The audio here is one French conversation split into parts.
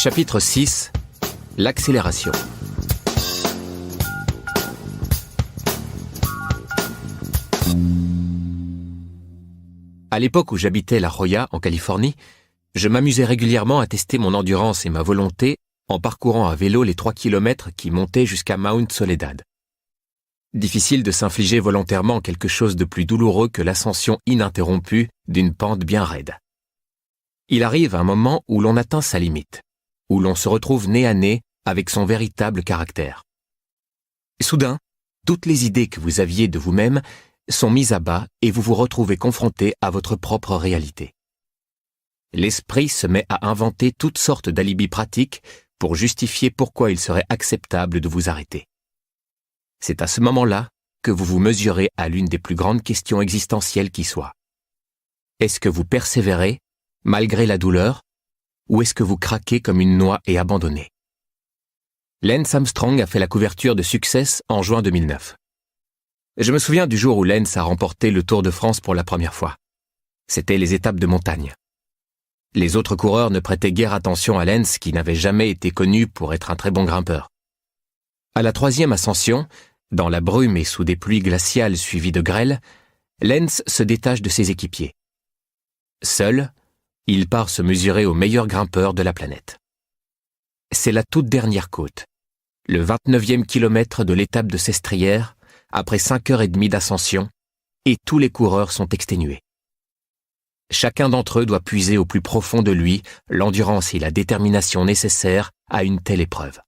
Chapitre 6. L'accélération. À l'époque où j'habitais La Jolla, en Californie, je m'amusais régulièrement à tester mon endurance et ma volonté en parcourant à vélo les 3 kilomètres qui montaient jusqu'à Mount Soledad. Difficile de s'infliger volontairement quelque chose de plus douloureux que l'ascension ininterrompue d'une pente bien raide. Il arrive un moment où l'on atteint sa limite, où l'on se retrouve nez à nez avec son véritable caractère. Soudain, toutes les idées que vous aviez de vous-même sont mises à bas et vous vous retrouvez confronté à votre propre réalité. L'esprit se met à inventer toutes sortes d'alibis pratiques pour justifier pourquoi il serait acceptable de vous arrêter. C'est à ce moment-là que vous vous mesurez à l'une des plus grandes questions existentielles qui soit. Est-ce que vous persévérez, malgré la douleur, ou est-ce que vous craquez comme une noix et abandonnez? Lance Armstrong a fait la couverture de Success en juin 2009. Je me souviens du jour où Lance a remporté le Tour de France pour la première fois. C'était les étapes de montagne. Les autres coureurs ne prêtaient guère attention à Lance qui n'avait jamais été connu pour être un très bon grimpeur. À la 3e ascension, dans la brume et sous des pluies glaciales suivies de grêle, Lance se détache de ses équipiers. Seul, il part se mesurer au meilleur grimpeur de la planète. C'est la toute dernière côte, le 29e kilomètre de l'étape de Sestrières, après 5h30 d'ascension, et tous les coureurs sont exténués. Chacun d'entre eux doit puiser au plus profond de lui l'endurance et la détermination nécessaires à une telle épreuve.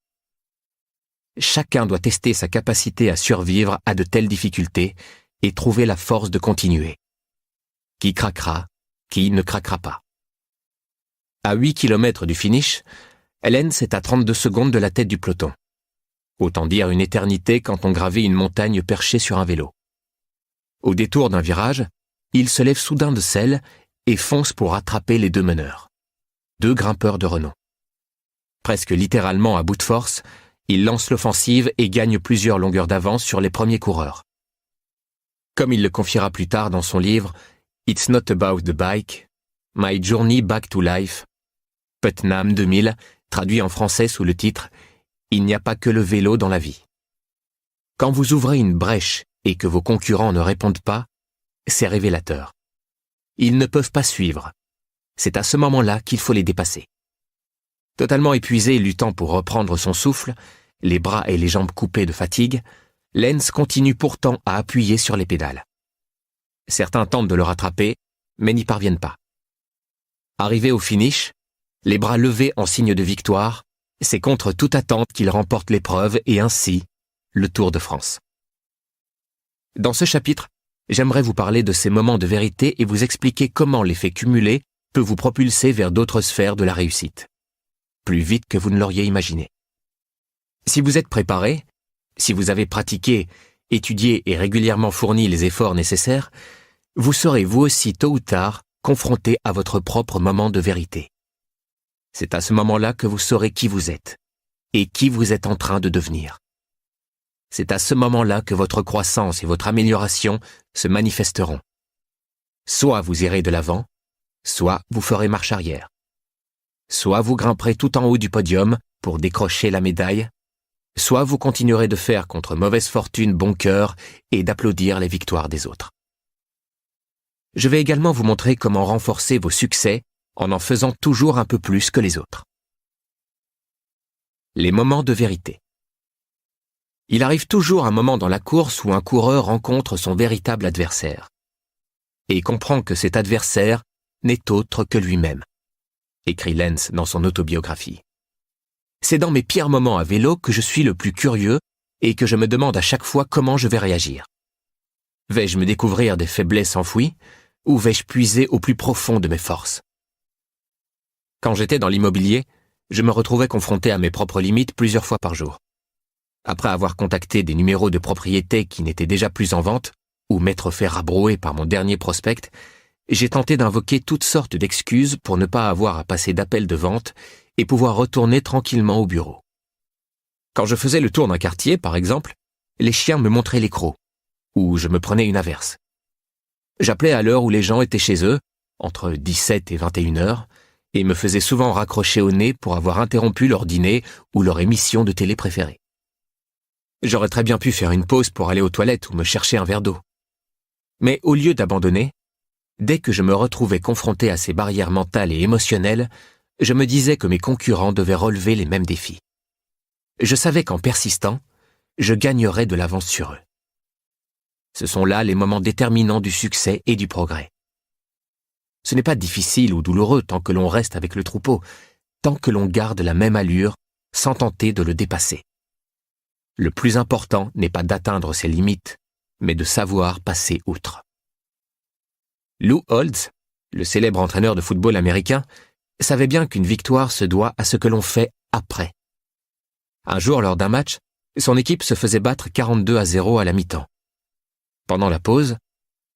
Chacun doit tester sa capacité à survivre à de telles difficultés et trouver la force de continuer. Qui craquera, qui ne craquera pas. À 8 kilomètres du finish, Lance est à 32 secondes de la tête du peloton. Autant dire une éternité quand on gravit une montagne perchée sur un vélo. Au détour d'un virage, il se lève soudain de selle et fonce pour rattraper les deux meneurs. 2 grimpeurs de renom. Presque littéralement à bout de force, il lance l'offensive et gagne plusieurs longueurs d'avance sur les premiers coureurs. Comme il le confiera plus tard dans son livre « It's not about the bike, My Journey Back to Life », Putnam 2000, traduit en français sous le titre « Il n'y a pas que le vélo dans la vie ». Quand vous ouvrez une brèche et que vos concurrents ne répondent pas, c'est révélateur. Ils ne peuvent pas suivre. C'est à ce moment-là qu'il faut les dépasser. Totalement épuisé et luttant pour reprendre son souffle, les bras et les jambes coupés de fatigue, Lance continue pourtant à appuyer sur les pédales. Certains tentent de le rattraper, mais n'y parviennent pas. Arrivé au finish, les bras levés en signe de victoire, c'est contre toute attente qu'il remporte l'épreuve et ainsi le Tour de France. Dans ce chapitre, j'aimerais vous parler de ces moments de vérité et vous expliquer comment l'effet cumulé peut vous propulser vers d'autres sphères de la réussite, plus vite que vous ne l'auriez imaginé. Si vous êtes préparé, si vous avez pratiqué, étudié et régulièrement fourni les efforts nécessaires, vous serez vous aussi tôt ou tard confronté à votre propre moment de vérité. C'est à ce moment-là que vous saurez qui vous êtes et qui vous êtes en train de devenir. C'est à ce moment-là que votre croissance et votre amélioration se manifesteront. Soit vous irez de l'avant, soit vous ferez marche arrière. Soit vous grimperez tout en haut du podium pour décrocher la médaille, soit vous continuerez de faire contre mauvaise fortune bon cœur et d'applaudir les victoires des autres. Je vais également vous montrer comment renforcer vos succès en faisant toujours un peu plus que les autres. Les moments de vérité. Il arrive toujours un moment dans la course où un coureur rencontre son véritable adversaire et comprend que cet adversaire n'est autre que lui-même, écrit Lance dans son autobiographie. C'est dans mes pires moments à vélo que je suis le plus curieux et que je me demande à chaque fois comment je vais réagir. Vais-je me découvrir des faiblesses enfouies ou vais-je puiser au plus profond de mes forces? Quand j'étais dans l'immobilier, je me retrouvais confronté à mes propres limites plusieurs fois par jour. Après avoir contacté des numéros de propriété qui n'étaient déjà plus en vente, ou m'être fait rabrouer par mon dernier prospect, j'ai tenté d'invoquer toutes sortes d'excuses pour ne pas avoir à passer d'appels de vente et pouvoir retourner tranquillement au bureau. Quand je faisais le tour d'un quartier, par exemple, les chiens me montraient les crocs, ou je me prenais une averse. J'appelais à l'heure où les gens étaient chez eux, entre 17 et 21 heures, et me faisaient souvent raccrocher au nez pour avoir interrompu leur dîner ou leur émission de télé préférée. J'aurais très bien pu faire une pause pour aller aux toilettes ou me chercher un verre d'eau. Mais au lieu d'abandonner, dès que je me retrouvais confronté à ces barrières mentales et émotionnelles, je me disais que mes concurrents devaient relever les mêmes défis. Je savais qu'en persistant, je gagnerais de l'avance sur eux. Ce sont là les moments déterminants du succès et du progrès. Ce n'est pas difficile ou douloureux tant que l'on reste avec le troupeau, tant que l'on garde la même allure sans tenter de le dépasser. Le plus important n'est pas d'atteindre ses limites, mais de savoir passer outre. Lou Holtz, le célèbre entraîneur de football américain, savait bien qu'une victoire se doit à ce que l'on fait après. Un jour, lors d'un match, son équipe se faisait battre 42-0 à la mi-temps. Pendant la pause,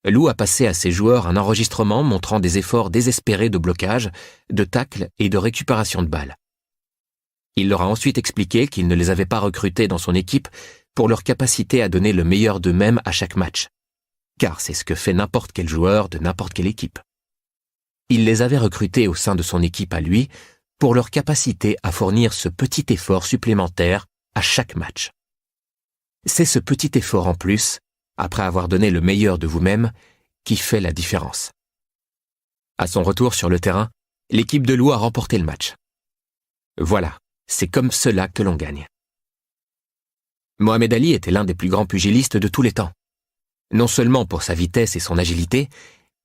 Lou a passé à ses joueurs un enregistrement montrant des efforts désespérés de blocage, de tacle et de récupération de balles. Il leur a ensuite expliqué qu'il ne les avait pas recrutés dans son équipe pour leur capacité à donner le meilleur d'eux-mêmes à chaque match, car c'est ce que fait n'importe quel joueur de n'importe quelle équipe. Il les avait recrutés au sein de son équipe à lui pour leur capacité à fournir ce petit effort supplémentaire à chaque match. C'est ce petit effort en plus, après avoir donné le meilleur de vous-même, qui fait la différence. À son retour sur le terrain, l'équipe de Lou a remporté le match. Voilà, c'est comme cela que l'on gagne. Mohamed Ali était l'un des plus grands pugilistes de tous les temps. Non seulement pour sa vitesse et son agilité,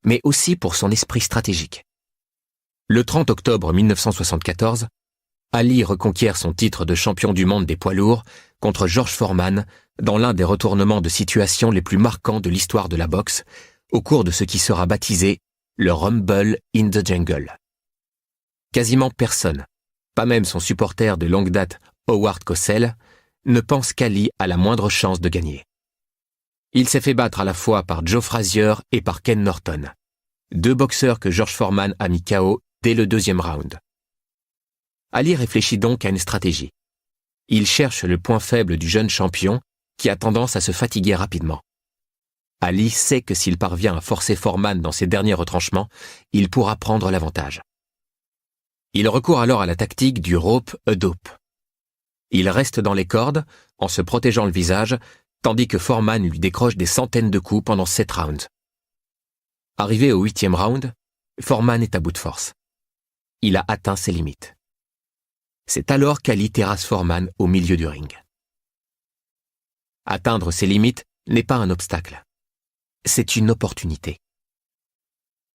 mais aussi pour son esprit stratégique. Le 30 octobre 1974, Ali reconquiert son titre de champion du monde des poids lourds contre George Foreman dans l'un des retournements de situation les plus marquants de l'histoire de la boxe, au cours de ce qui sera baptisé le Rumble in the Jungle. Quasiment personne, pas même son supporter de longue date Howard Cosell, ne pense qu'Ali a la moindre chance de gagner. Il s'est fait battre à la fois par Joe Frazier et par Ken Norton, deux boxeurs que George Foreman a mis KO dès le deuxième round. Ali réfléchit donc à une stratégie. Il cherche le point faible du jeune champion qui a tendance à se fatiguer rapidement. Ali sait que s'il parvient à forcer Foreman dans ses derniers retranchements, il pourra prendre l'avantage. Il recourt alors à la tactique du rope a dope. Il reste dans les cordes, en se protégeant le visage, tandis que Foreman lui décroche des centaines de coups pendant 7 rounds. Arrivé au 8e round, Foreman est à bout de force. Il a atteint ses limites. C'est alors qu'Ali terrasse Foreman au milieu du ring. Atteindre ses limites n'est pas un obstacle. C'est une opportunité.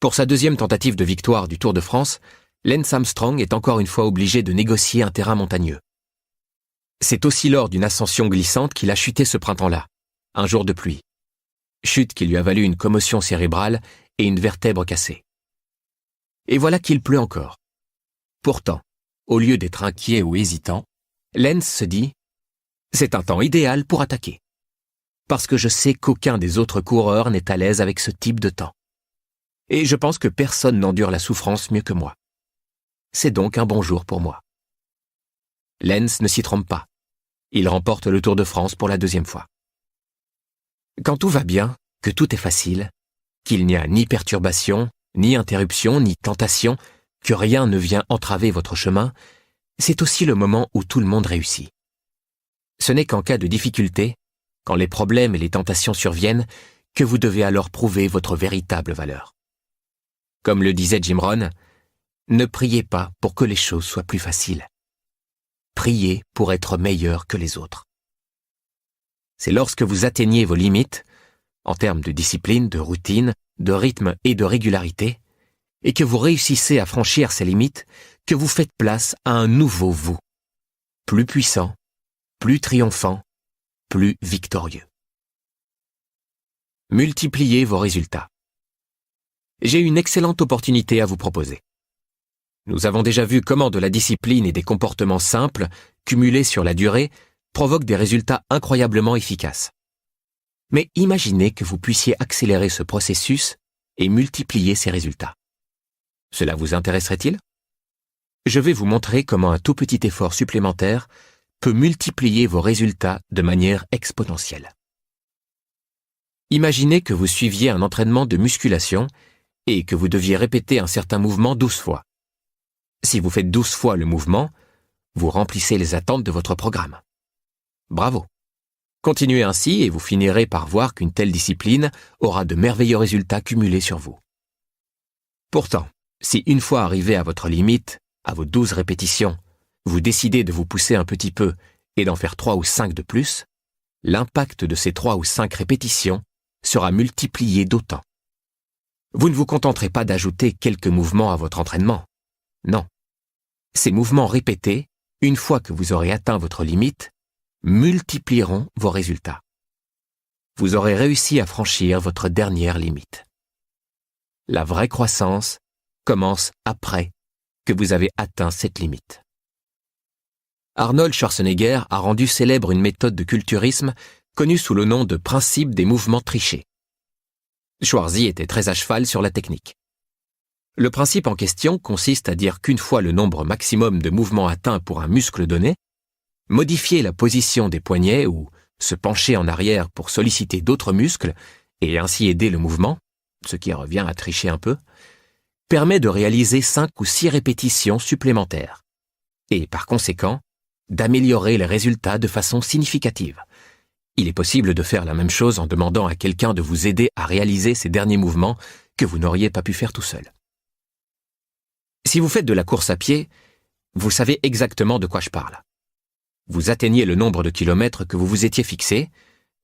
Pour sa deuxième tentative de victoire du Tour de France, Lance Armstrong est encore une fois obligé de négocier un terrain montagneux. C'est aussi lors d'une ascension glissante qu'il a chuté ce printemps-là, un jour de pluie. Chute qui lui a valu une commotion cérébrale et une vertèbre cassée. Et voilà qu'il pleut encore. Pourtant, au lieu d'être inquiet ou hésitant, Lance se dit « C'est un temps idéal pour attaquer. Parce que je sais qu'aucun des autres coureurs n'est à l'aise avec ce type de temps. Et je pense que personne n'endure la souffrance mieux que moi. C'est donc un bon jour pour moi. » Lance ne s'y trompe pas. Il remporte le Tour de France pour la deuxième fois. Quand tout va bien, que tout est facile, qu'il n'y a ni perturbation, ni interruption, ni tentation, que rien ne vient entraver votre chemin, c'est aussi le moment où tout le monde réussit. Ce n'est qu'en cas de difficulté, quand les problèmes et les tentations surviennent, que vous devez alors prouver votre véritable valeur. Comme le disait Jim Rohn, ne priez pas pour que les choses soient plus faciles. Priez pour être meilleur que les autres. C'est lorsque vous atteignez vos limites, en termes de discipline, de routine, de rythme et de régularité, et que vous réussissez à franchir ces limites, que vous faites place à un nouveau vous, plus puissant, plus triomphant, plus victorieux. Multipliez vos résultats. J'ai une excellente opportunité à vous proposer. Nous avons déjà vu comment de la discipline et des comportements simples, cumulés sur la durée, provoquent des résultats incroyablement efficaces. Mais imaginez que vous puissiez accélérer ce processus et multiplier ces résultats. Cela vous intéresserait-il ? Je vais vous montrer comment un tout petit effort supplémentaire peut multiplier vos résultats de manière exponentielle. Imaginez que vous suiviez un entraînement de musculation et que vous deviez répéter un certain mouvement 12 fois. Si vous faites 12 fois le mouvement, vous remplissez les attentes de votre programme. Bravo! Continuez ainsi et vous finirez par voir qu'une telle discipline aura de merveilleux résultats cumulés sur vous. Pourtant, si une fois arrivé à votre limite, à vos 12 répétitions, vous décidez de vous pousser un petit peu et d'en faire 3 ou 5 de plus, l'impact de ces 3 ou 5 répétitions sera multiplié d'autant. Vous ne vous contenterez pas d'ajouter quelques mouvements à votre entraînement. Non. Ces mouvements répétés, une fois que vous aurez atteint votre limite, multiplieront vos résultats. Vous aurez réussi à franchir votre dernière limite. La vraie croissance commence après que vous avez atteint cette limite. Arnold Schwarzenegger a rendu célèbre une méthode de culturisme connue sous le nom de principe des mouvements trichés. Schwarzy était très à cheval sur la technique. Le principe en question consiste à dire qu'une fois le nombre maximum de mouvements atteints pour un muscle donné, modifier la position des poignets ou se pencher en arrière pour solliciter d'autres muscles et ainsi aider le mouvement, ce qui revient à tricher un peu, permet de réaliser 5 ou 6 répétitions supplémentaires et, par conséquent, d'améliorer les résultats de façon significative. Il est possible de faire la même chose en demandant à quelqu'un de vous aider à réaliser ces derniers mouvements que vous n'auriez pas pu faire tout seul. Si vous faites de la course à pied, vous savez exactement de quoi je parle. Vous atteignez le nombre de kilomètres que vous vous étiez fixé,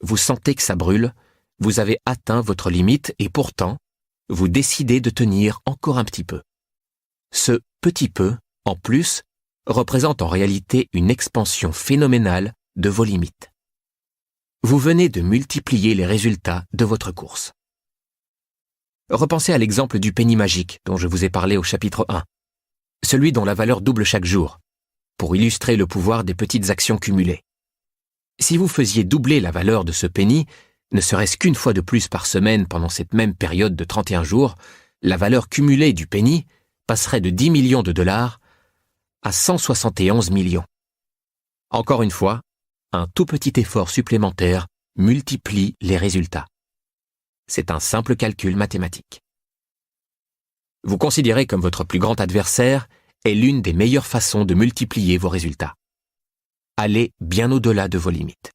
vous sentez que ça brûle, vous avez atteint votre limite et pourtant, vous décidez de tenir encore un petit peu. Ce petit peu, en plus, représente en réalité une expansion phénoménale de vos limites. Vous venez de multiplier les résultats de votre course. Repensez à l'exemple du penny magique dont je vous ai parlé au chapitre 1, celui dont la valeur double chaque jour, pour illustrer le pouvoir des petites actions cumulées. Si vous faisiez doubler la valeur de ce penny, ne serait-ce qu'une fois de plus par semaine pendant cette même période de 31 jours, la valeur cumulée du penny passerait de 10 millions de dollars à 171 millions. Encore une fois, un tout petit effort supplémentaire multiplie les résultats. C'est un simple calcul mathématique. Vous considérez comme votre plus grand adversaire est l'une des meilleures façons de multiplier vos résultats. Allez bien au-delà de vos limites.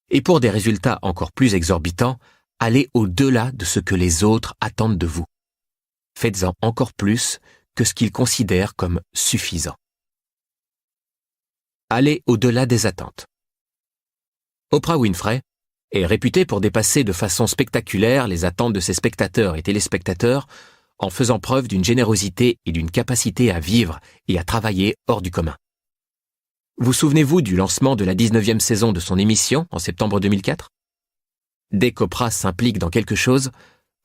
Et pour des résultats encore plus exorbitants, allez au-delà de ce que les autres attendent de vous. Faites-en encore plus que ce qu'ils considèrent comme suffisant. Allez au-delà des attentes. Oprah Winfrey est réputée pour dépasser de façon spectaculaire les attentes de ses spectateurs et téléspectateurs en faisant preuve d'une générosité et d'une capacité à vivre et à travailler hors du commun. Vous souvenez-vous du lancement de la 19e saison de son émission en septembre 2004 ? Dès qu'Oprah s'implique dans quelque chose,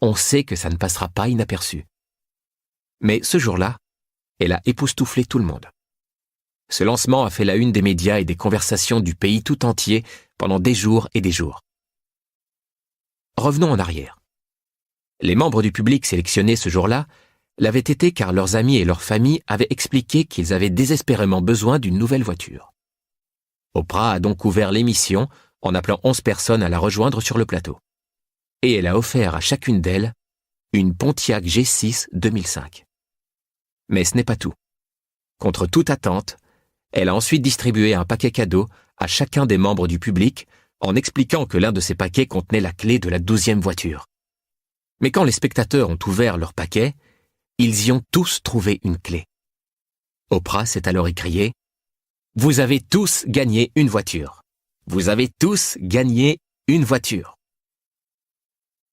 on sait que ça ne passera pas inaperçu. Mais ce jour-là, elle a époustouflé tout le monde. Ce lancement a fait la une des médias et des conversations du pays tout entier pendant des jours et des jours. Revenons en arrière. Les membres du public sélectionnés ce jour-là l'avaient été car leurs amis et leurs familles avaient expliqué qu'ils avaient désespérément besoin d'une nouvelle voiture. Oprah a donc ouvert l'émission en appelant 11 personnes à la rejoindre sur le plateau. Et elle a offert à chacune d'elles une Pontiac G6 2005. Mais ce n'est pas tout. Contre toute attente, elle a ensuite distribué un paquet cadeau à chacun des membres du public en expliquant que l'un de ces paquets contenait la clé de la 12e voiture. Mais quand les spectateurs ont ouvert leur paquet, ils y ont tous trouvé une clé. Oprah s'est alors écriée « Vous avez tous gagné une voiture. Vous avez tous gagné une voiture. »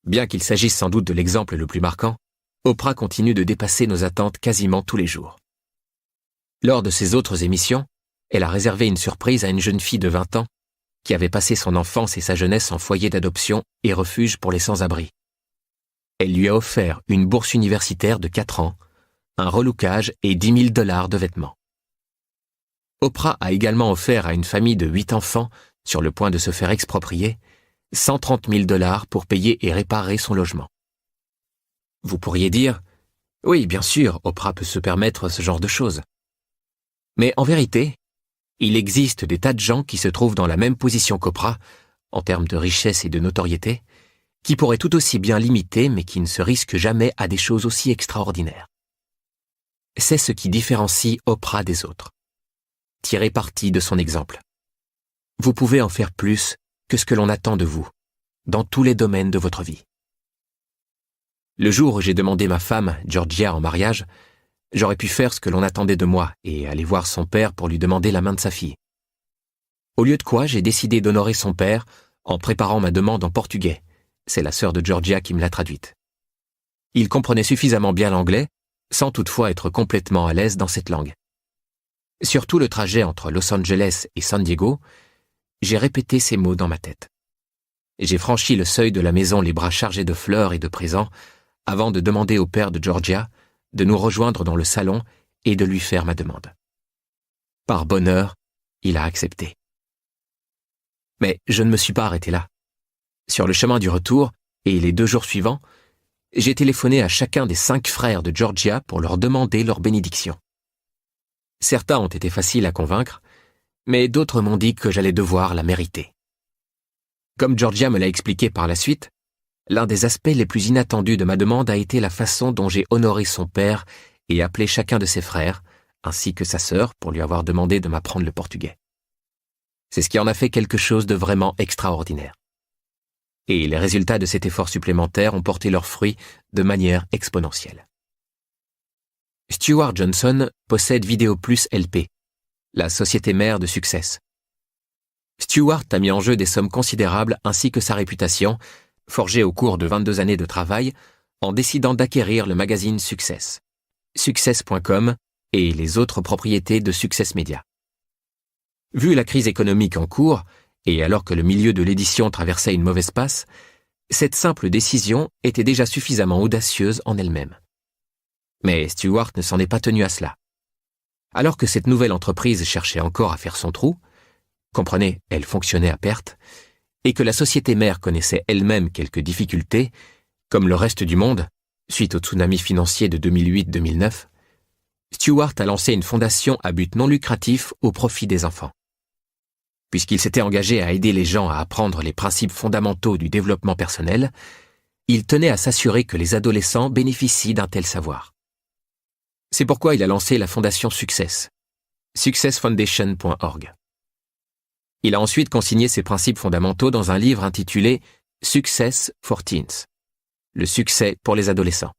Bien qu'il s'agisse sans doute de l'exemple le plus marquant, Oprah continue de dépasser nos attentes quasiment tous les jours. Lors de ses autres émissions, elle a réservé une surprise à une jeune fille de 20 ans qui avait passé son enfance et sa jeunesse en foyer d'adoption et refuge pour les sans-abri. Elle lui a offert une bourse universitaire de 4 ans, un relookage et 10 000 $ de vêtements. Oprah a également offert à une famille de 8 enfants, sur le point de se faire exproprier, 130 000 $ pour payer et réparer son logement. Vous pourriez dire, oui, bien sûr, Oprah peut se permettre ce genre de choses. Mais en vérité, il existe des tas de gens qui se trouvent dans la même position qu'Oprah, en termes de richesse et de notoriété, qui pourraient tout aussi bien l'imiter mais qui ne se risquent jamais à des choses aussi extraordinaires. c'est ce qui différencie Oprah des autres. Tirez parti de son exemple. Vous pouvez en faire plus que ce que l'on attend de vous, dans tous les domaines de votre vie. Le jour où j'ai demandé ma femme, Georgia, en mariage, j'aurais pu faire ce que l'on attendait de moi et aller voir son père pour lui demander la main de sa fille. Au lieu de quoi, j'ai décidé d'honorer son père en préparant ma demande en portugais. C'est la sœur de Georgia qui me l'a traduite. Il comprenait suffisamment bien l'anglais, sans toutefois être complètement à l'aise dans cette langue. Sur tout le trajet entre Los Angeles et San Diego, j'ai répété ces mots dans ma tête. J'ai franchi le seuil de la maison les bras chargés de fleurs et de présents avant de demander au père de Georgia de nous rejoindre dans le salon et de lui faire ma demande. Par bonheur, il a accepté. Mais je ne me suis pas arrêté là. Sur le chemin du retour, et les 2 jours suivants, j'ai téléphoné à chacun des 5 frères de Georgia pour leur demander leur bénédiction. Certains ont été faciles à convaincre, mais d'autres m'ont dit que j'allais devoir la mériter. Comme Georgia me l'a expliqué par la suite, l'un des aspects les plus inattendus de ma demande a été la façon dont j'ai honoré son père et appelé chacun de ses frères, ainsi que sa sœur pour lui avoir demandé de m'apprendre le portugais. C'est ce qui en a fait quelque chose de vraiment extraordinaire. Et les résultats de cet effort supplémentaire ont porté leurs fruits de manière exponentielle. Stuart Johnson possède Vidéo Plus LP, la société mère de Success. Stuart a mis en jeu des sommes considérables ainsi que sa réputation, forgée au cours de 22 années de travail, en décidant d'acquérir le magazine Success, Success.com et les autres propriétés de Success Media. Vu la crise économique en cours, et alors que le milieu de l'édition traversait une mauvaise passe, cette simple décision était déjà suffisamment audacieuse en elle-même. Mais Stuart ne s'en est pas tenu à cela. Alors que cette nouvelle entreprise cherchait encore à faire son trou, comprenez, elle fonctionnait à perte, et que la société mère connaissait elle-même quelques difficultés, comme le reste du monde, suite au tsunami financier de 2008-2009, Stuart a lancé une fondation à but non lucratif au profit des enfants. Puisqu'il s'était engagé à aider les gens à apprendre les principes fondamentaux du développement personnel, il tenait à s'assurer que les adolescents bénéficient d'un tel savoir. C'est pourquoi il a lancé la fondation Success, successfoundation.org. Il a ensuite consigné ces principes fondamentaux dans un livre intitulé Success for Teens, le succès pour les adolescents.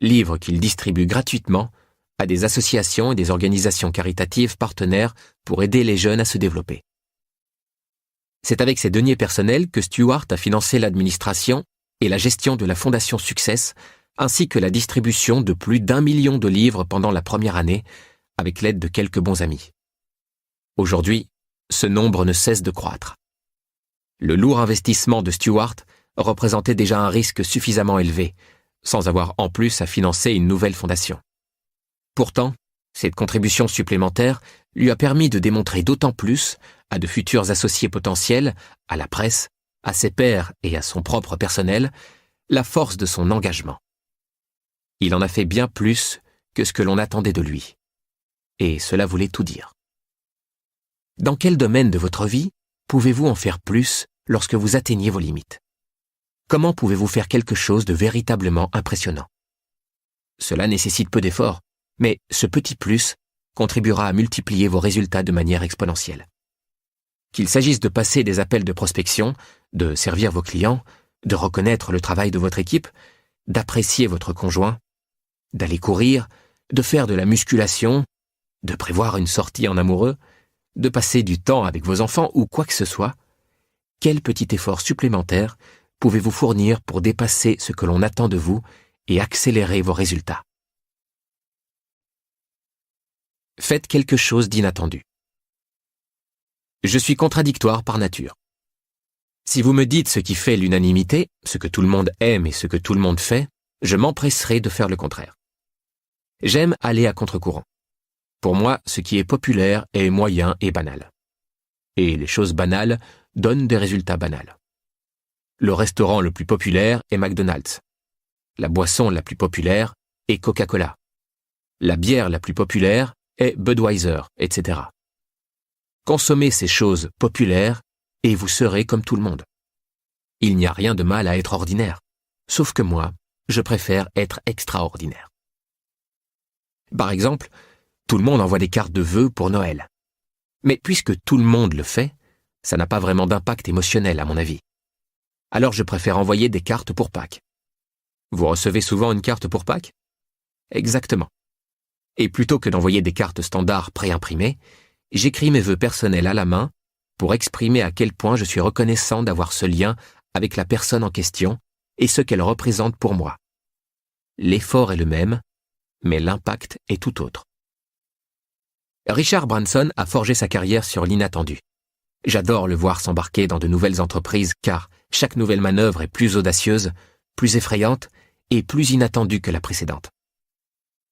Livre qu'il distribue gratuitement à des associations et des organisations caritatives partenaires pour aider les jeunes à se développer. C'est avec ses deniers personnels que Stuart a financé l'administration et la gestion de la Fondation Success, ainsi que la distribution de plus d'1 million de livres pendant la première année, avec l'aide de quelques bons amis. Aujourd'hui, ce nombre ne cesse de croître. Le lourd investissement de Stuart représentait déjà un risque suffisamment élevé, sans avoir en plus à financer une nouvelle fondation. Pourtant, cette contribution supplémentaire lui a permis de démontrer d'autant plus à de futurs associés potentiels, à la presse, à ses pairs et à son propre personnel, la force de son engagement. Il en a fait bien plus que ce que l'on attendait de lui. Et cela voulait tout dire. Dans quel domaine de votre vie pouvez-vous en faire plus lorsque vous atteignez vos limites? Comment pouvez-vous faire quelque chose de véritablement impressionnant? Cela nécessite peu d'efforts, mais ce petit plus contribuera à multiplier vos résultats de manière exponentielle. Qu'il s'agisse de passer des appels de prospection, de servir vos clients, de reconnaître le travail de votre équipe, d'apprécier votre conjoint, d'aller courir, de faire de la musculation, de prévoir une sortie en amoureux, de passer du temps avec vos enfants ou quoi que ce soit, quel petit effort supplémentaire pouvez-vous fournir pour dépasser ce que l'on attend de vous et accélérer vos résultats? Faites quelque chose d'inattendu. Je suis contradictoire par nature. Si vous me dites ce qui fait l'unanimité, ce que tout le monde aime et ce que tout le monde fait, je m'empresserai de faire le contraire. J'aime aller à contre-courant. Pour moi, ce qui est populaire est moyen et banal. Et les choses banales donnent des résultats banals. Le restaurant le plus populaire est McDonald's. La boisson la plus populaire est Coca-Cola. La bière la plus populaire est Budweiser, etc. Consommez ces choses populaires et vous serez comme tout le monde. Il n'y a rien de mal à être ordinaire, sauf que moi, je préfère être extraordinaire. Par exemple, tout le monde envoie des cartes de vœux pour Noël. Mais puisque tout le monde le fait, ça n'a pas vraiment d'impact émotionnel à mon avis. Alors je préfère envoyer des cartes pour Pâques. Vous recevez souvent une carte pour Pâques ? Exactement. Et plutôt que d'envoyer des cartes standards préimprimées, j'écris mes vœux personnels à la main pour exprimer à quel point je suis reconnaissant d'avoir ce lien avec la personne en question et ce qu'elle représente pour moi. L'effort est le même, mais l'impact est tout autre. Richard Branson a forgé sa carrière sur l'inattendu. J'adore le voir s'embarquer dans de nouvelles entreprises car chaque nouvelle manœuvre est plus audacieuse, plus effrayante et plus inattendue que la précédente.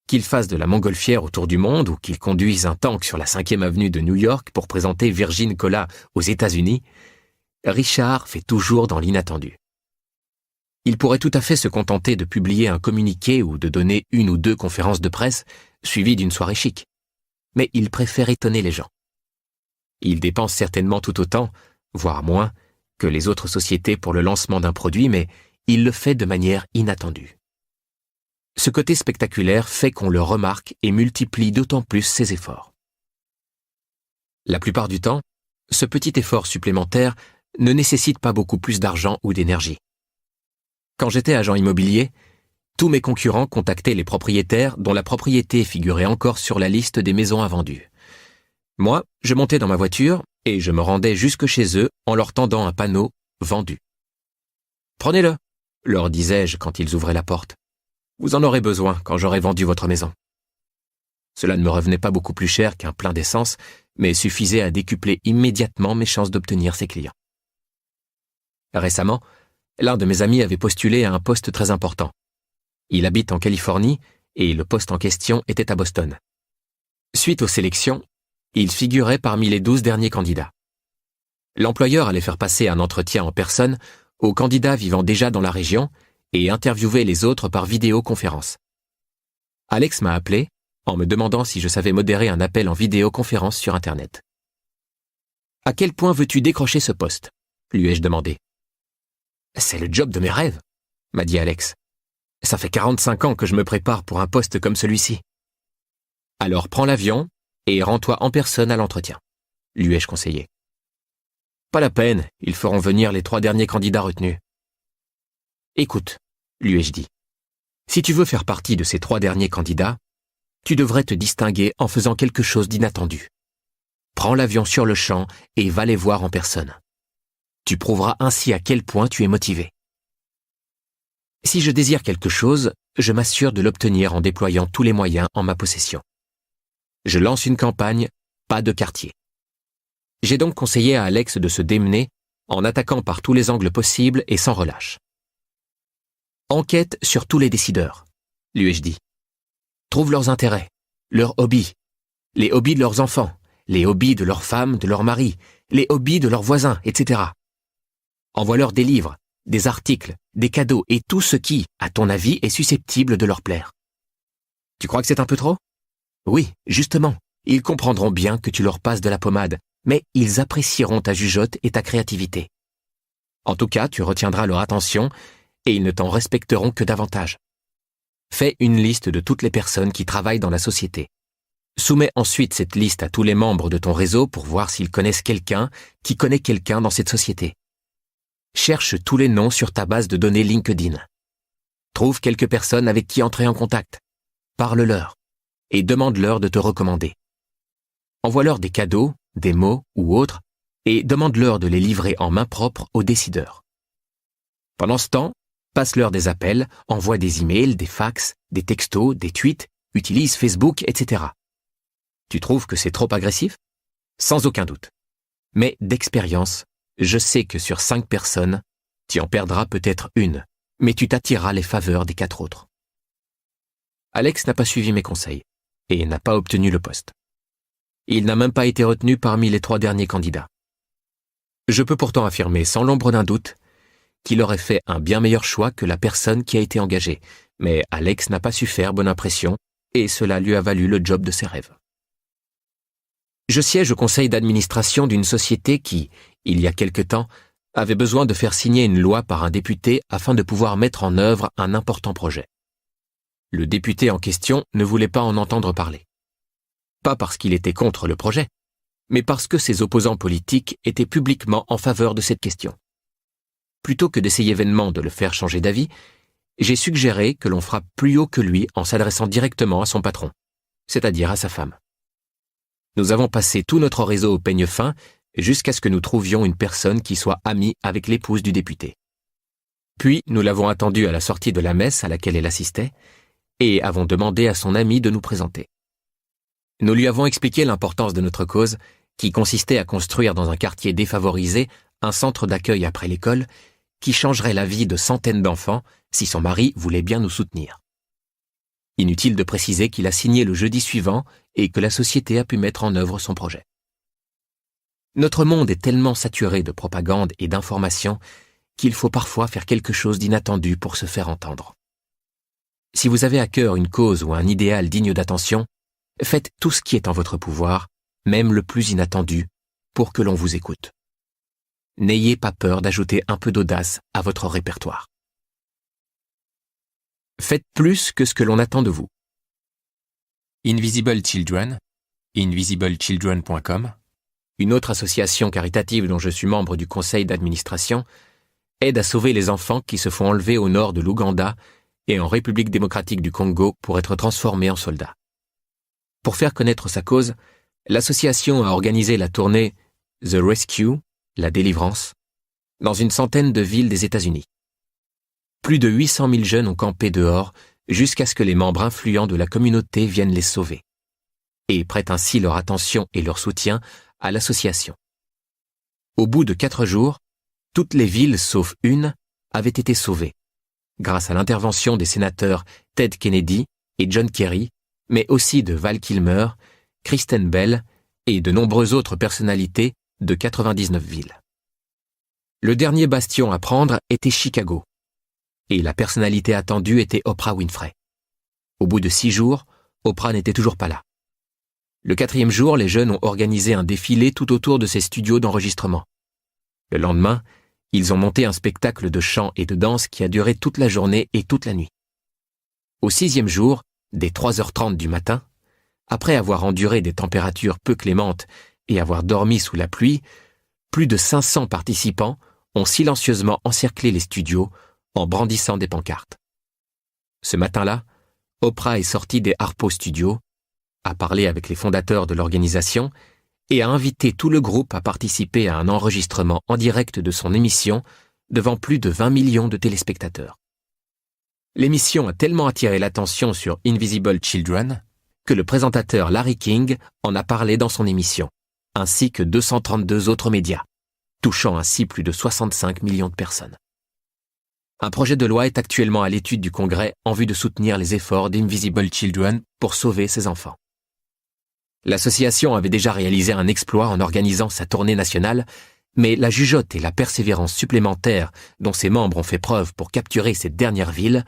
Qu'il fasse de la montgolfière autour du monde ou qu'il conduise un tank sur la 5e avenue de New York pour présenter Virgin Cola aux États-Unis, Richard fait toujours dans l'inattendu. Il pourrait tout à fait se contenter de publier un communiqué ou de donner 1 ou 2 conférences de presse suivies d'une soirée chic. Mais il préfère étonner les gens. Il dépense certainement tout autant, voire moins, que les autres sociétés pour le lancement d'un produit, mais il le fait de manière inattendue. Ce côté spectaculaire fait qu'on le remarque et multiplie d'autant plus ses efforts. La plupart du temps, ce petit effort supplémentaire ne nécessite pas beaucoup plus d'argent ou d'énergie. Quand j'étais agent immobilier, tous mes concurrents contactaient les propriétaires dont la propriété figurait encore sur la liste des maisons à vendu. Moi, je montais dans ma voiture et je me rendais jusque chez eux en leur tendant un panneau « Vendu ». « Prenez-le », leur disais-je quand ils ouvraient la porte. « Vous en aurez besoin quand j'aurai vendu votre maison. » Cela ne me revenait pas beaucoup plus cher qu'un plein d'essence, mais suffisait à décupler immédiatement mes chances d'obtenir ses clients. Récemment, l'un de mes amis avait postulé à un poste très important. Il habite en Californie et le poste en question était à Boston. Suite aux sélections, il figurait parmi les 12 derniers candidats. L'employeur allait faire passer un entretien en personne aux candidats vivant déjà dans la région et interviewer les autres par vidéoconférence. Alex m'a appelé en me demandant si je savais modérer un appel en vidéoconférence sur Internet. « À quel point veux-tu décrocher ce poste ?» lui ai-je demandé. « C'est le job de mes rêves », m'a dit Alex. « Ça fait 45 ans que je me prépare pour un poste comme celui-ci. »« Alors prends l'avion et rends-toi en personne à l'entretien, » lui ai-je conseillé. « Pas la peine, ils feront venir les 3 derniers candidats retenus. »« Écoute, » lui ai-je dit, « si tu veux faire partie de ces 3 derniers candidats, tu devrais te distinguer en faisant quelque chose d'inattendu. Prends l'avion sur le champ et va les voir en personne. Tu prouveras ainsi à quel point tu es motivé. Si je désire quelque chose, je m'assure de l'obtenir en déployant tous les moyens en ma possession. Je lance une campagne, pas de quartier. J'ai donc conseillé à Alex de se démener en attaquant par tous les angles possibles et sans relâche. Enquête sur tous les décideurs, lui ai-je dit. Trouve leurs intérêts, leurs hobbies, les hobbies de leurs enfants, les hobbies de leurs femmes, de leurs maris, les hobbies de leurs voisins, etc. Envoie-leur des livres, des articles, des cadeaux et tout ce qui, à ton avis, est susceptible de leur plaire. Tu crois que c'est un peu trop ? Oui, justement, ils comprendront bien que tu leur passes de la pommade, mais ils apprécieront ta jugeote et ta créativité. En tout cas, tu retiendras leur attention et ils ne t'en respecteront que davantage. Fais une liste de toutes les personnes qui travaillent dans la société. Soumets ensuite cette liste à tous les membres de ton réseau pour voir s'ils connaissent quelqu'un qui connaît quelqu'un dans cette société. Cherche tous les noms sur ta base de données LinkedIn. Trouve quelques personnes avec qui entrer en contact. Parle-leur et demande-leur de te recommander. Envoie-leur des cadeaux, des mots ou autres et demande-leur de les livrer en main propre aux décideurs. Pendant ce temps, passe-leur des appels, envoie des emails, des fax, des textos, des tweets, utilise Facebook, etc. Tu trouves que c'est trop agressif ? Sans aucun doute. Mais d'expérience, je sais que sur 5 personnes, tu en perdras peut-être une, mais tu t'attireras les faveurs des 4 autres. Alex n'a pas suivi mes conseils et n'a pas obtenu le poste. Il n'a même pas été retenu parmi les 3 derniers candidats. Je peux pourtant affirmer sans l'ombre d'un doute qu'il aurait fait un bien meilleur choix que la personne qui a été engagée, mais Alex n'a pas su faire bonne impression et cela lui a valu le job de ses rêves. Je siège au conseil d'administration d'une société qui, il y a quelque temps, avait besoin de faire signer une loi par un député afin de pouvoir mettre en œuvre un important projet. Le député en question ne voulait pas en entendre parler. Pas parce qu'il était contre le projet, mais parce que ses opposants politiques étaient publiquement en faveur de cette question. Plutôt que d'essayer vainement de le faire changer d'avis, j'ai suggéré que l'on frappe plus haut que lui en s'adressant directement à son patron, c'est-à-dire à sa femme. Nous avons passé tout notre réseau au peigne fin jusqu'à ce que nous trouvions une personne qui soit amie avec l'épouse du député. Puis nous l'avons attendue à la sortie de la messe à laquelle elle assistait et avons demandé à son ami de nous présenter. Nous lui avons expliqué l'importance de notre cause, qui consistait à construire dans un quartier défavorisé un centre d'accueil après l'école qui changerait la vie de centaines d'enfants si son mari voulait bien nous soutenir. Inutile de préciser qu'il a signé le jeudi suivant et que la société a pu mettre en œuvre son projet. Notre monde est tellement saturé de propagande et d'informations qu'il faut parfois faire quelque chose d'inattendu pour se faire entendre. Si vous avez à cœur une cause ou un idéal digne d'attention, faites tout ce qui est en votre pouvoir, même le plus inattendu, pour que l'on vous écoute. N'ayez pas peur d'ajouter un peu d'audace à votre répertoire. Faites plus que ce que l'on attend de vous. Invisible Children, invisiblechildren.com. Une autre association caritative dont je suis membre du conseil d'administration aide à sauver les enfants qui se font enlever au nord de l'Ouganda et en République démocratique du Congo pour être transformés en soldats. Pour faire connaître sa cause, l'association a organisé la tournée The Rescue, la délivrance, dans une centaine de villes des États-Unis. Plus de 800 000 jeunes ont campé dehors jusqu'à ce que les membres influents de la communauté viennent les sauver et prêtent ainsi leur attention et leur soutien à l'association. Au bout de 4 jours, toutes les villes sauf une avaient été sauvées, grâce à l'intervention des sénateurs Ted Kennedy et John Kerry, mais aussi de Val Kilmer, Kristen Bell et de nombreuses autres personnalités de 99 villes. Le dernier bastion à prendre était Chicago, et la personnalité attendue était Oprah Winfrey. Au bout de 6 jours, Oprah n'était toujours pas là. Le 4e jour, les jeunes ont organisé un défilé tout autour de ses studios d'enregistrement. Le lendemain, ils ont monté un spectacle de chant et de danse qui a duré toute la journée et toute la nuit. Au 6e jour, dès 3h30 du matin, après avoir enduré des températures peu clémentes et avoir dormi sous la pluie, plus de 500 participants ont silencieusement encerclé les studios en brandissant des pancartes. Ce matin-là, Oprah est sortie des Harpo Studios, a parlé avec les fondateurs de l'organisation et a invité tout le groupe à participer à un enregistrement en direct de son émission devant plus de 20 millions de téléspectateurs. L'émission a tellement attiré l'attention sur Invisible Children que le présentateur Larry King en a parlé dans son émission, ainsi que 232 autres médias, touchant ainsi plus de 65 millions de personnes. Un projet de loi est actuellement à l'étude du Congrès en vue de soutenir les efforts d'Invisible Children pour sauver ces enfants. L'association avait déjà réalisé un exploit en organisant sa tournée nationale, mais la jugeote et la persévérance supplémentaire dont ses membres ont fait preuve pour capturer ces dernières villes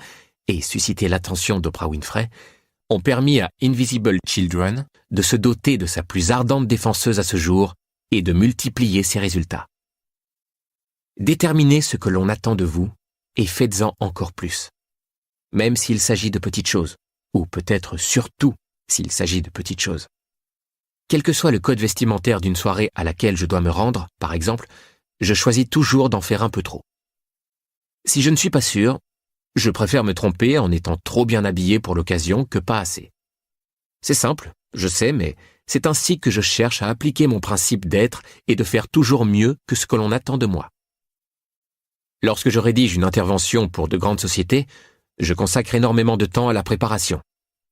et susciter l'attention d'Oprah Winfrey ont permis à Invisible Children de se doter de sa plus ardente défenseuse à ce jour et de multiplier ses résultats. Déterminez ce que l'on attend de vous et faites-en encore plus, même s'il s'agit de petites choses, ou peut-être surtout s'il s'agit de petites choses. Quel que soit le code vestimentaire d'une soirée à laquelle je dois me rendre, par exemple, je choisis toujours d'en faire un peu trop. Si je ne suis pas sûr, je préfère me tromper en étant trop bien habillé pour l'occasion que pas assez. C'est simple, je sais, mais c'est ainsi que je cherche à appliquer mon principe d'être et de faire toujours mieux que ce que l'on attend de moi. Lorsque je rédige une intervention pour de grandes sociétés, je consacre énormément de temps à la préparation.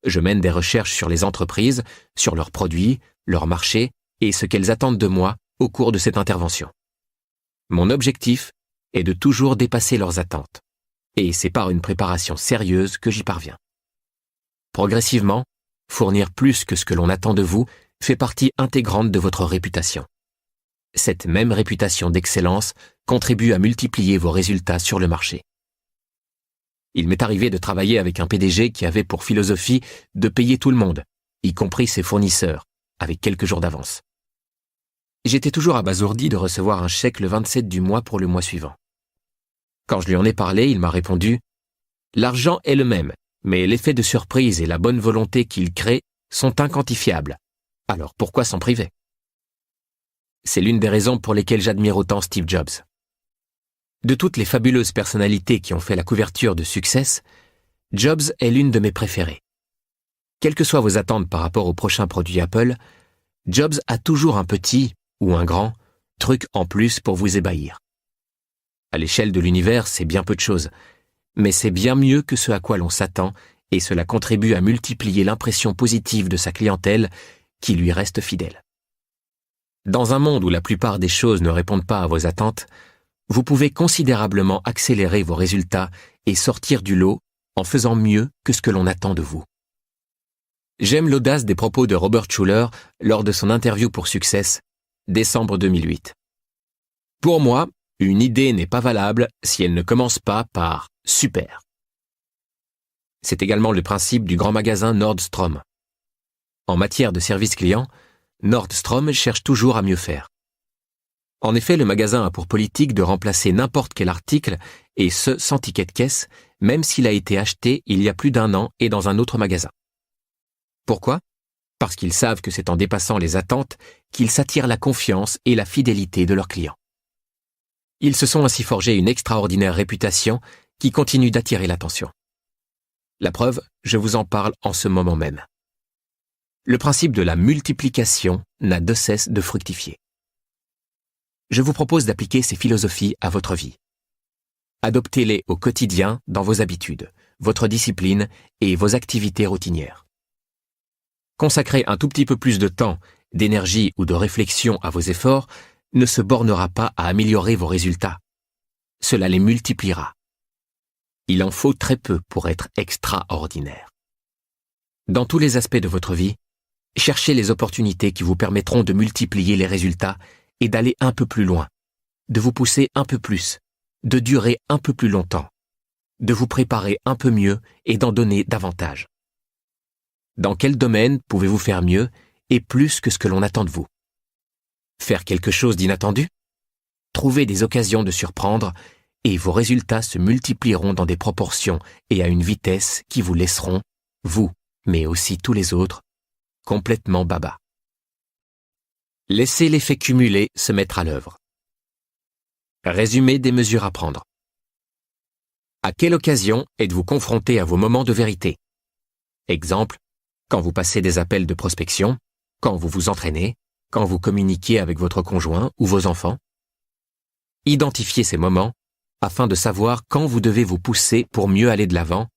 Je mène des recherches sur les entreprises, sur leurs produits, leur marché et ce qu'elles attendent de moi au cours de cette intervention. Mon objectif est de toujours dépasser leurs attentes, et c'est par une préparation sérieuse que j'y parviens. Progressivement, fournir plus que ce que l'on attend de vous fait partie intégrante de votre réputation. Cette même réputation d'excellence contribue à multiplier vos résultats sur le marché. Il m'est arrivé de travailler avec un PDG qui avait pour philosophie de payer tout le monde, y compris ses fournisseurs, avec quelques jours d'avance. J'étais toujours abasourdi de recevoir un chèque le 27 du mois pour le mois suivant. Quand je lui en ai parlé, il m'a répondu « L'argent est le même, mais l'effet de surprise et la bonne volonté qu'il crée sont inquantifiables. Alors pourquoi s'en priver? C'est l'une des raisons pour lesquelles j'admire autant Steve Jobs. De toutes les fabuleuses personnalités qui ont fait la couverture de Success, Jobs est l'une de mes préférées. Quelles que soient vos attentes par rapport aux prochains produits Apple, Jobs a toujours un petit, ou un grand, truc en plus pour vous ébahir. À l'échelle de l'univers, c'est bien peu de choses, mais c'est bien mieux que ce à quoi l'on s'attend et cela contribue à multiplier l'impression positive de sa clientèle qui lui reste fidèle. Dans un monde où la plupart des choses ne répondent pas à vos attentes, vous pouvez considérablement accélérer vos résultats et sortir du lot en faisant mieux que ce que l'on attend de vous. J'aime l'audace des propos de Robert Schuller lors de son interview pour Success, décembre 2008. Pour moi, une idée n'est pas valable si elle ne commence pas par « super ». C'est également le principe du grand magasin Nordstrom. En matière de service client, Nordstrom cherche toujours à mieux faire. En effet, le magasin a pour politique de remplacer n'importe quel article, et ce sans ticket de caisse, même s'il a été acheté il y a plus d'1 an et dans un autre magasin. Pourquoi? Parce qu'ils savent que c'est en dépassant les attentes qu'ils s'attirent la confiance et la fidélité de leurs clients. Ils se sont ainsi forgé une extraordinaire réputation qui continue d'attirer l'attention. La preuve, je vous en parle en ce moment même. Le principe de la multiplication n'a de cesse de fructifier. Je vous propose d'appliquer ces philosophies à votre vie. Adoptez-les au quotidien dans vos habitudes, votre discipline et vos activités routinières. Consacrer un tout petit peu plus de temps, d'énergie ou de réflexion à vos efforts ne se bornera pas à améliorer vos résultats. Cela les multipliera. Il en faut très peu pour être extraordinaire. Dans tous les aspects de votre vie, cherchez les opportunités qui vous permettront de multiplier les résultats et d'aller un peu plus loin, de vous pousser un peu plus, de durer un peu plus longtemps, de vous préparer un peu mieux et d'en donner davantage. Dans quel domaine pouvez-vous faire mieux et plus que ce que l'on attend de vous? Faire quelque chose d'inattendu? Trouver des occasions de surprendre et vos résultats se multiplieront dans des proportions et à une vitesse qui vous laisseront, vous, mais aussi tous les autres, complètement baba. Laissez l'effet cumulé se mettre à l'œuvre. Résumé des mesures à prendre. À quelle occasion êtes-vous confronté à vos moments de vérité? Exemple, quand vous passez des appels de prospection, quand vous vous entraînez, quand vous communiquez avec votre conjoint ou vos enfants. Identifiez ces moments afin de savoir quand vous devez vous pousser pour mieux aller de l'avant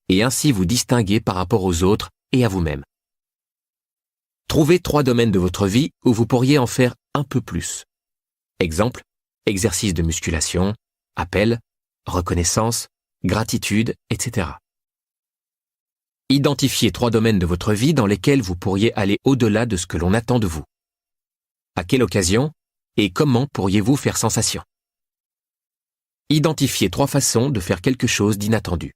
et ainsi vous distinguer par rapport aux autres et à vous-même. Trouvez 3 domaines de votre vie où vous pourriez en faire un peu plus. Exemple, exercice de musculation, appel, reconnaissance, gratitude, etc. Identifiez 3 domaines de votre vie dans lesquels vous pourriez aller au-delà de ce que l'on attend de vous. À quelle occasion et comment pourriez-vous faire sensation? Identifiez 3 façons de faire quelque chose d'inattendu.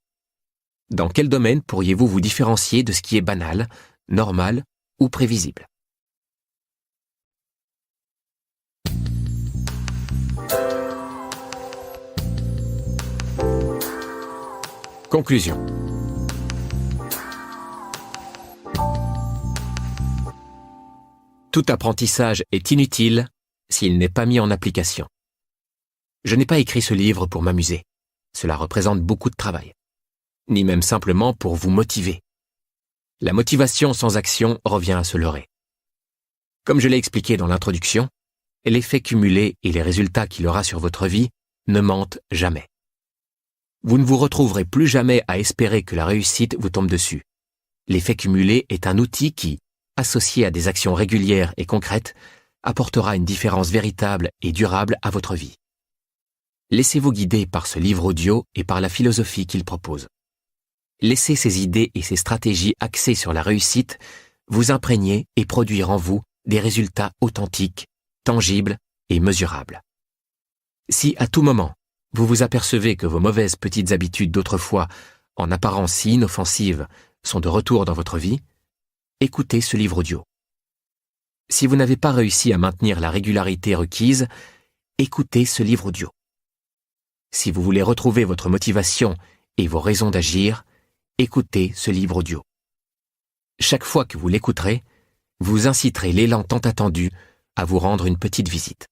Dans quel domaine pourriez-vous vous différencier de ce qui est banal, normal ou prévisible? Conclusion. Tout apprentissage est inutile s'il n'est pas mis en application. Je n'ai pas écrit ce livre pour m'amuser. Cela représente beaucoup de travail. Ni même simplement pour vous motiver. La motivation sans action revient à se leurrer. Comme je l'ai expliqué dans l'introduction, l'effet cumulé et les résultats qu'il aura sur votre vie ne mentent jamais. Vous ne vous retrouverez plus jamais à espérer que la réussite vous tombe dessus. L'effet cumulé est un outil qui, associé à des actions régulières et concrètes, apportera une différence véritable et durable à votre vie. Laissez-vous guider par ce livre audio et par la philosophie qu'il propose. Laissez ces idées et ces stratégies axées sur la réussite vous imprégner et produire en vous des résultats authentiques, tangibles et mesurables. Si à tout moment, vous vous apercevez que vos mauvaises petites habitudes d'autrefois, en apparence si inoffensives, sont de retour dans votre vie, écoutez ce livre audio. Si vous n'avez pas réussi à maintenir la régularité requise, écoutez ce livre audio. Si vous voulez retrouver votre motivation et vos raisons d'agir, écoutez ce livre audio. Chaque fois que vous l'écouterez, vous inciterez l'élan tant attendu à vous rendre une petite visite.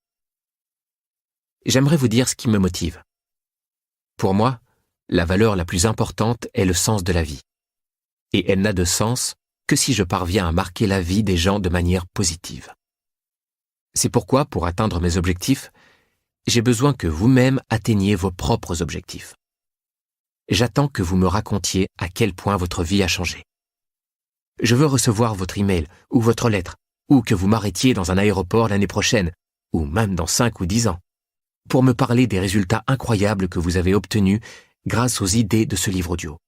J'aimerais vous dire ce qui me motive. Pour moi, la valeur la plus importante est le sens de la vie. Et elle n'a de sens que si je parviens à marquer la vie des gens de manière positive. C'est pourquoi, pour atteindre mes objectifs, j'ai besoin que vous-même atteigniez vos propres objectifs. J'attends que vous me racontiez à quel point votre vie a changé. Je veux recevoir votre email ou votre lettre, ou que vous m'arrêtiez dans un aéroport l'année prochaine, ou même dans 5 ou 10 ans, pour me parler des résultats incroyables que vous avez obtenus grâce aux idées de ce livre audio.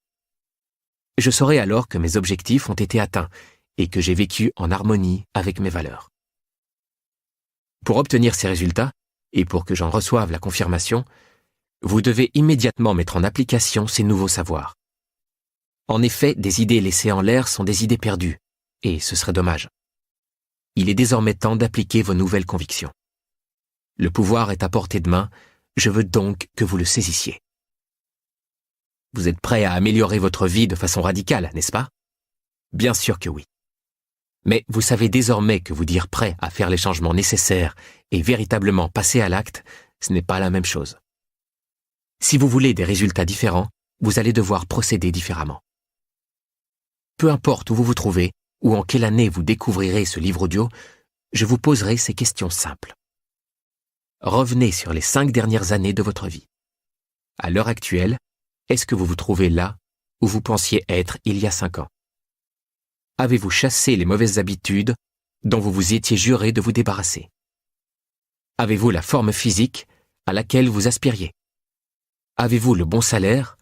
Je saurai alors que mes objectifs ont été atteints et que j'ai vécu en harmonie avec mes valeurs. Pour obtenir ces résultats, et pour que j'en reçoive la confirmation, vous devez immédiatement mettre en application ces nouveaux savoirs. En effet, des idées laissées en l'air sont des idées perdues, et ce serait dommage. Il est désormais temps d'appliquer vos nouvelles convictions. Le pouvoir est à portée de main, je veux donc que vous le saisissiez. Vous êtes prêt à améliorer votre vie de façon radicale, n'est-ce pas? Bien sûr que oui. Mais vous savez désormais que vous dire prêt à faire les changements nécessaires et véritablement passer à l'acte, ce n'est pas la même chose. Si vous voulez des résultats différents, vous allez devoir procéder différemment. Peu importe où vous vous trouvez ou en quelle année vous découvrirez ce livre audio, je vous poserai ces questions simples. Revenez sur les 5 dernières années de votre vie. À l'heure actuelle, est-ce que vous vous trouvez là où vous pensiez être il y a 5 ans? Avez-vous chassé les mauvaises habitudes dont vous vous étiez juré de vous débarrasser? Avez-vous la forme physique à laquelle vous aspiriez? Avez-vous le bon salaire,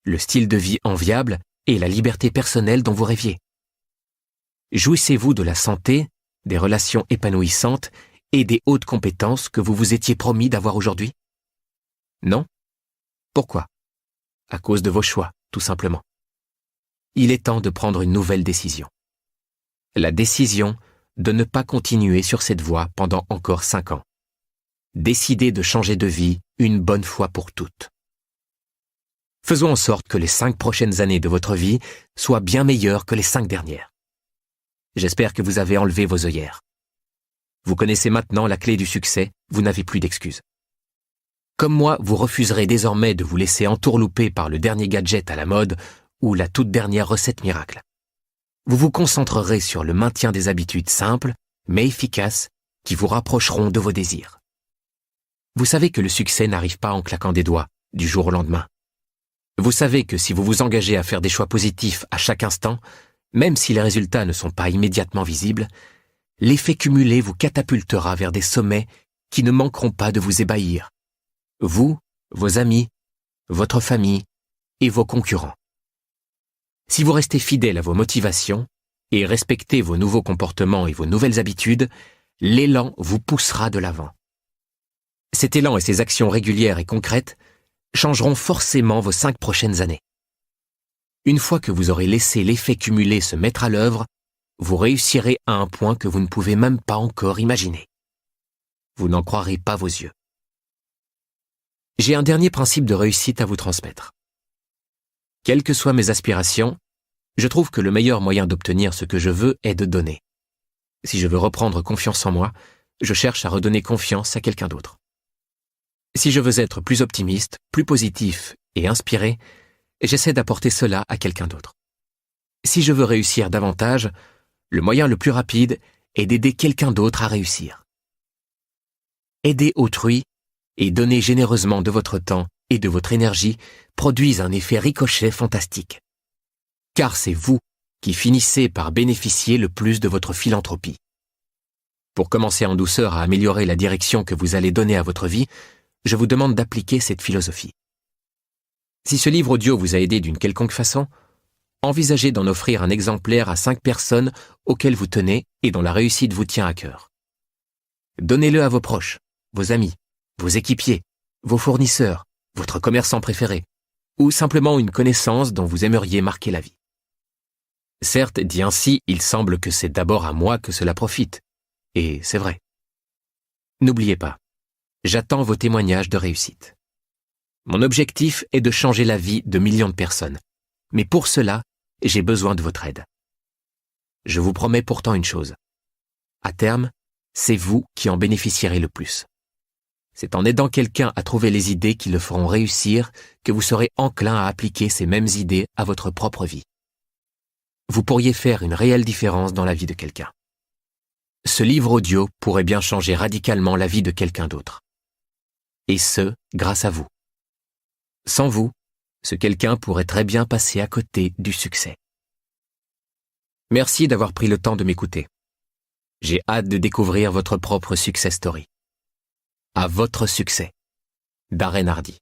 le style de vie enviable et la liberté personnelle dont vous rêviez? Jouissez-vous de la santé, des relations épanouissantes et des hautes compétences que vous vous étiez promis d'avoir aujourd'hui? Non? Pourquoi? À cause de vos choix, tout simplement. Il est temps de prendre une nouvelle décision. La décision de ne pas continuer sur cette voie pendant encore 5 ans. Décidez de changer de vie une bonne fois pour toutes. Faisons en sorte que les 5 prochaines années de votre vie soient bien meilleures que les 5 dernières. J'espère que vous avez enlevé vos œillères. Vous connaissez maintenant la clé du succès, vous n'avez plus d'excuses. Comme moi, vous refuserez désormais de vous laisser entourlouper par le dernier gadget à la mode ou la toute dernière recette miracle. Vous vous concentrerez sur le maintien des habitudes simples, mais efficaces, qui vous rapprocheront de vos désirs. Vous savez que le succès n'arrive pas en claquant des doigts, du jour au lendemain. Vous savez que si vous vous engagez à faire des choix positifs à chaque instant, même si les résultats ne sont pas immédiatement visibles, l'effet cumulé vous catapultera vers des sommets qui ne manqueront pas de vous ébahir. Vous, vos amis, votre famille et vos concurrents. Si vous restez fidèle à vos motivations et respectez vos nouveaux comportements et vos nouvelles habitudes, l'élan vous poussera de l'avant. Cet élan et ces actions régulières et concrètes changeront forcément vos 5 prochaines années. Une fois que vous aurez laissé l'effet cumulé se mettre à l'œuvre, vous réussirez à un point que vous ne pouvez même pas encore imaginer. Vous n'en croirez pas vos yeux. J'ai un dernier principe de réussite à vous transmettre. Quelles que soient mes aspirations, je trouve que le meilleur moyen d'obtenir ce que je veux est de donner. Si je veux reprendre confiance en moi, je cherche à redonner confiance à quelqu'un d'autre. Si je veux être plus optimiste, plus positif et inspiré, j'essaie d'apporter cela à quelqu'un d'autre. Si je veux réussir davantage, le moyen le plus rapide est d'aider quelqu'un d'autre à réussir. Aider autrui et donner généreusement de votre temps et de votre énergie produisent un effet ricochet fantastique. Car c'est vous qui finissez par bénéficier le plus de votre philanthropie. Pour commencer en douceur à améliorer la direction que vous allez donner à votre vie, je vous demande d'appliquer cette philosophie. Si ce livre audio vous a aidé d'une quelconque façon, envisagez d'en offrir un exemplaire à 5 personnes auxquelles vous tenez et dont la réussite vous tient à cœur. Donnez-le à vos proches, vos amis, vos équipiers, vos fournisseurs, votre commerçant préféré, ou simplement une connaissance dont vous aimeriez marquer la vie. Certes, dit ainsi, il semble que c'est d'abord à moi que cela profite, et c'est vrai. N'oubliez pas, j'attends vos témoignages de réussite. Mon objectif est de changer la vie de millions de personnes, Mais pour cela, j'ai besoin de votre aide. Je vous promets pourtant une chose. À terme, c'est vous qui en bénéficierez le plus. C'est en aidant quelqu'un à trouver les idées qui le feront réussir que vous serez enclin à appliquer ces mêmes idées à votre propre vie. Vous pourriez faire une réelle différence dans la vie de quelqu'un. Ce livre audio pourrait bien changer radicalement la vie de quelqu'un d'autre. Et ce, grâce à vous. Sans vous, ce quelqu'un pourrait très bien passer à côté du succès. Merci d'avoir pris le temps de m'écouter. J'ai hâte de découvrir votre propre success story. À votre succès. Darren Hardy.